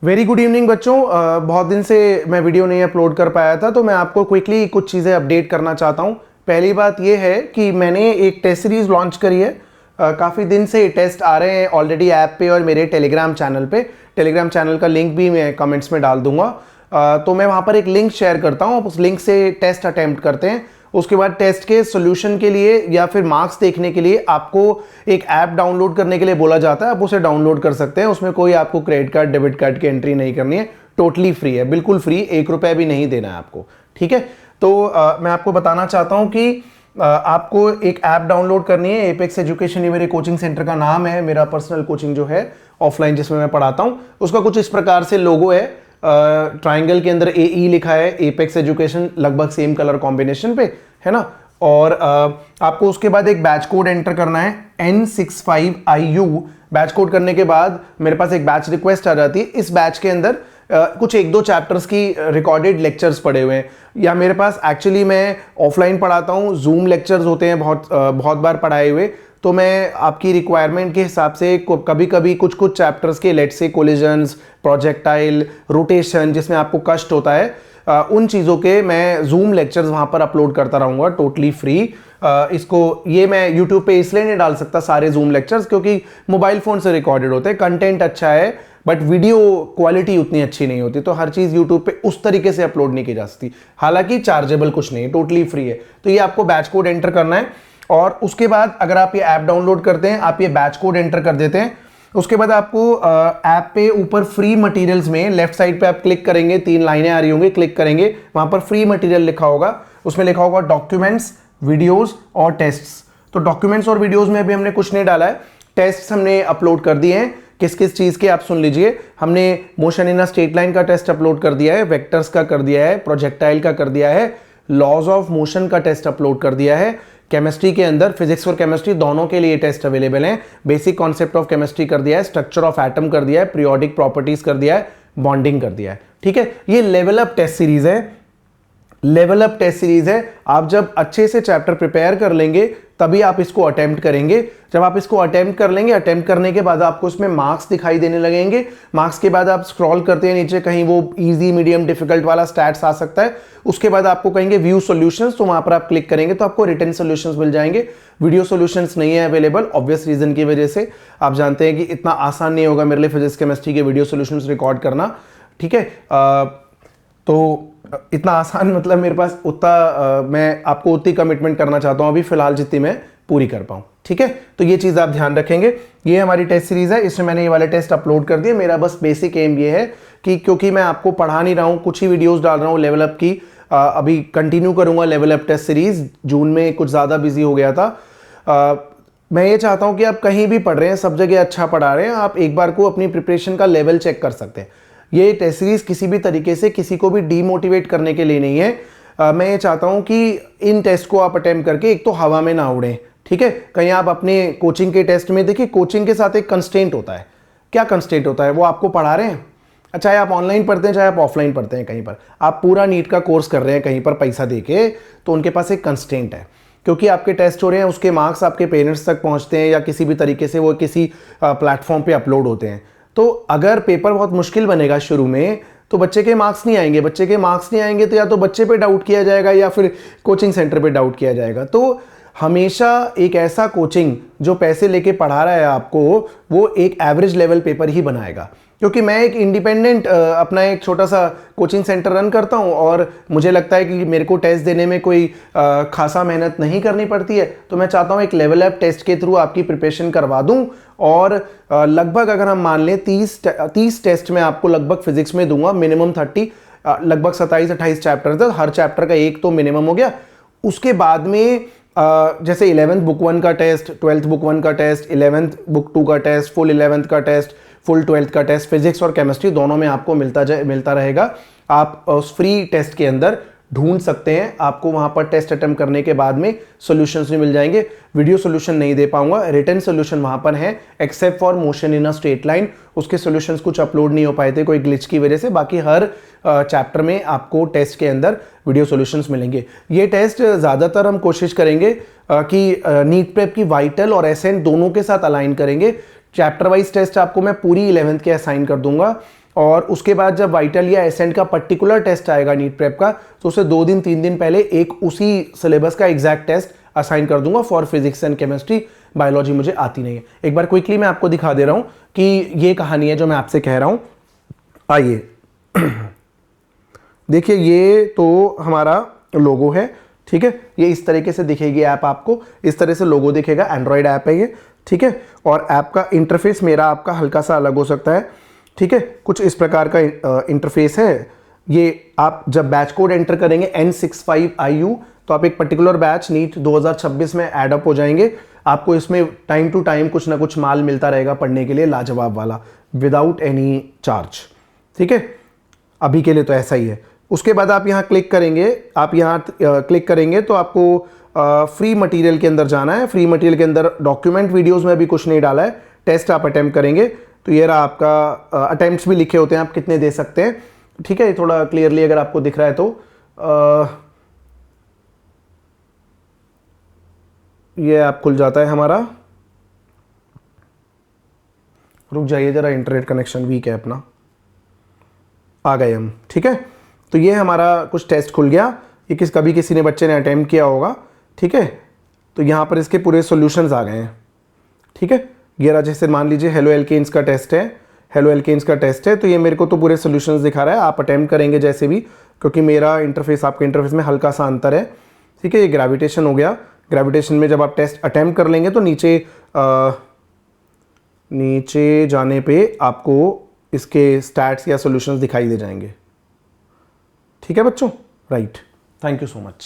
Very good evening बच्चों। बहुत दिन से मैं वीडियो नहीं अपलोड कर पाया था, तो मैं आपको क्विकली कुछ चीज़ें अपडेट करना चाहता हूँ। पहली बात ये है कि मैंने एक टेस्ट सीरीज़ लॉन्च करी है। काफ़ी दिन से टेस्ट आ रहे हैं ऑलरेडी ऐप पे और मेरे टेलीग्राम चैनल पे। टेलीग्राम चैनल का लिंक भी मैं कमेंट्स में डाल दूंगा। तो मैं वहाँ पर एक लिंक शेयर करता हूँ, आप उस लिंक से टेस्ट अटैम्प्ट करते हैं। उसके बाद टेस्ट के सोल्यूशन के लिए या फिर मार्क्स देखने के लिए आपको एक ऐप डाउनलोड करने के लिए बोला जाता है। आप उसे डाउनलोड कर सकते हैं। उसमें कोई आपको क्रेडिट कार्ड डेबिट कार्ड की एंट्री नहीं करनी है, टोटली फ्री है, बिल्कुल फ्री, 1 रुपया भी नहीं देना है आपको। ठीक है, तो मैं आपको बताना चाहता हूं कि आपको एक ऐप डाउनलोड करनी है। एपेक्स एजुकेशन ये मेरे कोचिंग सेंटर का नाम है, मेरा पर्सनल कोचिंग जो है ऑफलाइन जिसमें मैं पढ़ाता हूं, उसका कुछ इस प्रकार से लोगो है। ट्राइंगल के अंदर AE लिखा है, एपेक्स एजुकेशन लगभग सेम कलर कॉम्बिनेशन पे है ना। और आपको उसके बाद एक बैच कोड एंटर करना है N65IU। बैच कोड करने के बाद मेरे पास एक बैच रिक्वेस्ट आ जाती है। इस बैच के अंदर कुछ 1-2 चैप्टर्स की रिकॉर्डेड लेक्चर्स पड़े हुए हैं, या मेरे पास एक्चुअली मैं ऑफलाइन पढ़ाता हूँ, जूम लेक्चर्स होते हैं बहुत बार पढ़ाए हुए। तो मैं आपकी रिक्वायरमेंट के हिसाब से कभी कभी कुछ चैप्टर्स के, let's say collisions, projectile, rotation जिसमें आपको कष्ट होता है, उन चीज़ों के मैं जूम लेक्चर्स वहाँ पर अपलोड करता रहूँगा टोटली फ्री। इसको ये मैं यूट्यूब पे इसलिए नहीं डाल सकता सारे जूम लेक्चर्स, क्योंकि मोबाइल फ़ोन से रिकॉर्डेड होते हैं, कंटेंट अच्छा है बट वीडियो क्वालिटी उतनी अच्छी नहीं होती, तो हर चीज़ यूट्यूब पे उस तरीके से अपलोड नहीं की जा सकती। हालांकि चार्जेबल कुछ नहीं है, टोटली फ्री है। तो ये आपको बैच कोड एंटर करना है, और उसके बाद अगर आप ये ऐप डाउनलोड करते हैं, आप ये बैच कोड एंटर कर देते हैं, उसके बाद आपको ऐप पे ऊपर फ्री मटेरियल्स में लेफ्ट साइड पे आप क्लिक करेंगे, 3 लाइनें आ रही होंगी, क्लिक करेंगे, वहां पर फ्री मटेरियल लिखा होगा, उसमें लिखा होगा डॉक्यूमेंट्स, वीडियोस और टेस्ट्स। तो डॉक्यूमेंट्स और वीडियोस में अभी हमने कुछ नहीं डाला है, टेस्ट्स हमने अपलोड कर दिए हैं। किस किस चीज़ के आप सुन लीजिए। हमने motion in a straight line का टेस्ट अपलोड कर दिया है, वेक्टर्स का कर दिया है, प्रोजेक्टाइल का कर दिया है, लॉज ऑफ मोशन का टेस्ट अपलोड कर दिया है। केमिस्ट्री के अंदर फिजिक्स और केमिस्ट्री दोनों के लिए टेस्ट अवेलेबल हैं। बेसिक कॉन्सेप्ट ऑफ केमिस्ट्री कर दिया है, स्ट्रक्चर ऑफ एटम कर दिया है, पीरियोडिक प्रॉपर्टीज कर दिया है, बॉन्डिंग कर दिया है। ठीक है, ये लेवल अप टेस्ट सीरीज है, लेवल अप टेस्ट सीरीज है। आप जब अच्छे से चैप्टर प्रिपेयर कर लेंगे तभी आप इसको अटेम्प्ट करेंगे। जब आप इसको अटेम्प्ट कर लेंगे, अटेम्प्ट करने के बाद आपको इसमें मार्क्स दिखाई देने लगेंगे। मार्क्स के बाद आप स्क्रॉल करते हैं नीचे, कहीं वो इजी, मीडियम, डिफिकल्ट वाला स्टैट्स आ सकता है। उसके बाद आपको कहेंगे व्यू सॉल्यूशंस, तो वहां पर आप क्लिक करेंगे तो आपको रिटन सॉल्यूशंस मिल जाएंगे। वीडियो सॉल्यूशंस नहीं है अवेलेबल, ऑब्वियस रीजन की वजह से। आप जानते हैं कि इतना आसान नहीं होगा मेरे लिए फिजिक्स केमिस्ट्री के वीडियो सॉल्यूशंस रिकॉर्ड करना। ठीक है, तो इतना आसान मतलब मेरे पास उतना मैं आपको उतनी कमिटमेंट करना चाहता हूं अभी फिलहाल जितनी मैं पूरी कर पाऊं। ठीक है, तो ये चीज़ आप ध्यान रखेंगे। ये हमारी टेस्ट सीरीज है, इसमें मैंने ये वाले टेस्ट अपलोड कर दिए। मेरा बस बेसिक एम ये है कि क्योंकि मैं आपको पढ़ा नहीं रहा हूँ, कुछ ही वीडियोस डाल रहा हूँ लेवल अप की, अभी कंटिन्यू करूंगा लेवल अप टेस्ट सीरीज। जून में कुछ ज़्यादा बिजी हो गया था। मैं ये चाहता हूँ कि आप कहीं भी पढ़ रहे हैं, सब जगह अच्छा पढ़ा रहे हैं, आप एक बार को अपनी प्रिपरेशन का लेवल चेक कर सकते हैं। ये टेस्ट सीरीज किसी भी तरीके से किसी को भी डीमोटिवेट करने के लिए नहीं है। मैं ये चाहता हूं कि इन टेस्ट को आप अटेम्प्ट करके एक तो हवा में ना उड़ें। ठीक है, कहीं आप अपने कोचिंग के टेस्ट में देखिए, कोचिंग के साथ एक कंस्ट्रेंट होता है। क्या कंस्ट्रेंट होता है? वो आपको पढ़ा रहे हैं, चाहे आप ऑनलाइन पढ़ते हैं चाहे आप ऑफलाइन पढ़ते हैं, कहीं पर आप पूरा नीट का कोर्स कर रहे हैं कहीं पर पैसा देके, तो उनके पास एक कंस्ट्रेंट है। क्योंकि आपके टेस्ट हो रहे हैं, उसके मार्क्स आपके पेरेंट्स तक पहुंचते हैं या किसी भी तरीके से वो किसी प्लेटफॉर्म पे अपलोड होते हैं। तो अगर पेपर बहुत मुश्किल बनेगा शुरू में, तो बच्चे के मार्क्स नहीं आएंगे। बच्चे के मार्क्स नहीं आएंगे तो या तो बच्चे पे डाउट किया जाएगा या फिर कोचिंग सेंटर पे डाउट किया जाएगा। तो हमेशा एक ऐसा कोचिंग जो पैसे लेके पढ़ा रहा है आपको, वो एक एवरेज लेवल पेपर ही बनाएगा। क्योंकि मैं एक इंडिपेंडेंट अपना एक छोटा सा कोचिंग सेंटर रन करता हूं, और मुझे लगता है कि मेरे को टेस्ट देने में कोई खासा मेहनत नहीं करनी पड़ती है। तो मैं चाहता हूं एक लेवल अप टेस्ट के थ्रू आपकी प्रिपरेशन करवा दूं, और लगभग अगर हम मान लें 30 टेस्ट में आपको लगभग फिजिक्स में दूंगा, मिनिमम 30, लगभग 27-28 चैप्टर था, हर चैप्टर का एक तो मिनिमम हो गया। उसके बाद में जैसे 11th बुक 1 का टेस्ट, 12th बुक 1 का टेस्ट, 11th बुक 2 का टेस्ट, फुल 11th का टेस्ट, फुल 12th का टेस्ट, फिजिक्स और केमिस्ट्री दोनों में आपको मिलता रहेगा। आप उस फ्री टेस्ट के अंदर ढूंढ सकते हैं, आपको वहां पर टेस्ट अटेम्प्ट करने के बाद में सॉल्यूशंस भी मिल जाएंगे। वीडियो सॉल्यूशन नहीं दे पाऊंगा, रिटन सॉल्यूशन वहां पर है, except for motion in a straight line. उसके सॉल्यूशंस कुछ अपलोड नहीं हो पाए थे कोई ग्लिच की वजह से। बाकी हर चैप्टर में आपको टेस्ट के अंदर वीडियो सॉल्यूशंस मिलेंगे। ये टेस्ट ज़्यादातर हम कोशिश करेंगे कि नीट प्रेप की वाइटल और एसेंट दोनों के साथ अलाइन करेंगे। चैप्टर वाइज टेस्ट आपको मैं पूरी 11th के असाइन कर दूंगा। और उसके बाद जब वाइटल या एसेंट का पर्टिकुलर टेस्ट आएगा नीट प्रेप का, तो उसे 2 दिन 3 दिन पहले एक उसी सिलेबस का एग्जैक्ट टेस्ट असाइन कर दूंगा for physics and chemistry. Biology मुझे आती नहीं है। एक बार क्विकली मैं आपको दिखा दे रहा हूं कि ये कहानी है जो मैं आपसे कह रहा हूं। आइए देखिए, ये तो हमारा लोगो है, ठीक है। ये इस तरीके से दिखेगी ऐप, आपको इस तरह से लोगो दिखेगा। एंड्रॉयड ऐप है ये, ठीक है। और ऐप का इंटरफेस मेरा आपका हल्का सा अलग हो सकता है, ठीक है। कुछ इस प्रकार का इंटरफेस है। ये आप जब बैच कोड एंटर करेंगे N65IU, तो आप एक पर्टिकुलर बैच नीट 2026 में एडअप हो जाएंगे। आपको इसमें टाइम टू टाइम कुछ ना कुछ माल मिलता रहेगा पढ़ने के लिए, लाजवाब वाला, विदाउट एनी चार्ज, ठीक है। अभी के लिए तो ऐसा ही है। उसके बाद आप यहाँ क्लिक करेंगे, क्लिक करेंगे तो आपको फ्री मटेरियल के अंदर जाना है। फ्री मटेरियल के अंदर डॉक्यूमेंट वीडियोस में भी कुछ नहीं डाला है। टेस्ट आप अटेम्प्ट करेंगे तो ये रहा आपका, अटेम्प्ट्स भी लिखे होते हैं आप कितने दे सकते हैं, ठीक है। थोड़ा क्लियरली अगर आपको दिख रहा है तो ये ऐप खुल जाता है हमारा। रुक जाइए जरा, इंटरनेट कनेक्शन वीक है अपना। आ गए हम, ठीक है। तो ये हमारा कुछ टेस्ट खुल गया। ये कभी किसी ने बच्चे ने अटेम्प्ट किया होगा, ठीक है। तो यहाँ पर इसके पूरे सॉल्यूशंस आ गए हैं, ठीक है। ये रहा, जैसे मान लीजिए हेलो एल्केन्स का टेस्ट है, हेलो एल्केन्स का टेस्ट है, तो ये मेरे को तो पूरे सॉल्यूशंस दिखा रहा है। आप अटेम्प्ट करेंगे जैसे भी, क्योंकि मेरा इंटरफेस आपके इंटरफेस में हल्का सा अंतर है, ठीक है। ये ग्रेविटेशन हो गया। ग्रेविटेशन में जब आप टेस्ट अटेम्प्ट कर लेंगे तो नीचे जाने पे आपको इसके स्टैट्स या सॉल्यूशंस दिखाई दे जाएंगे, ठीक है बच्चों। Right, thank you so much.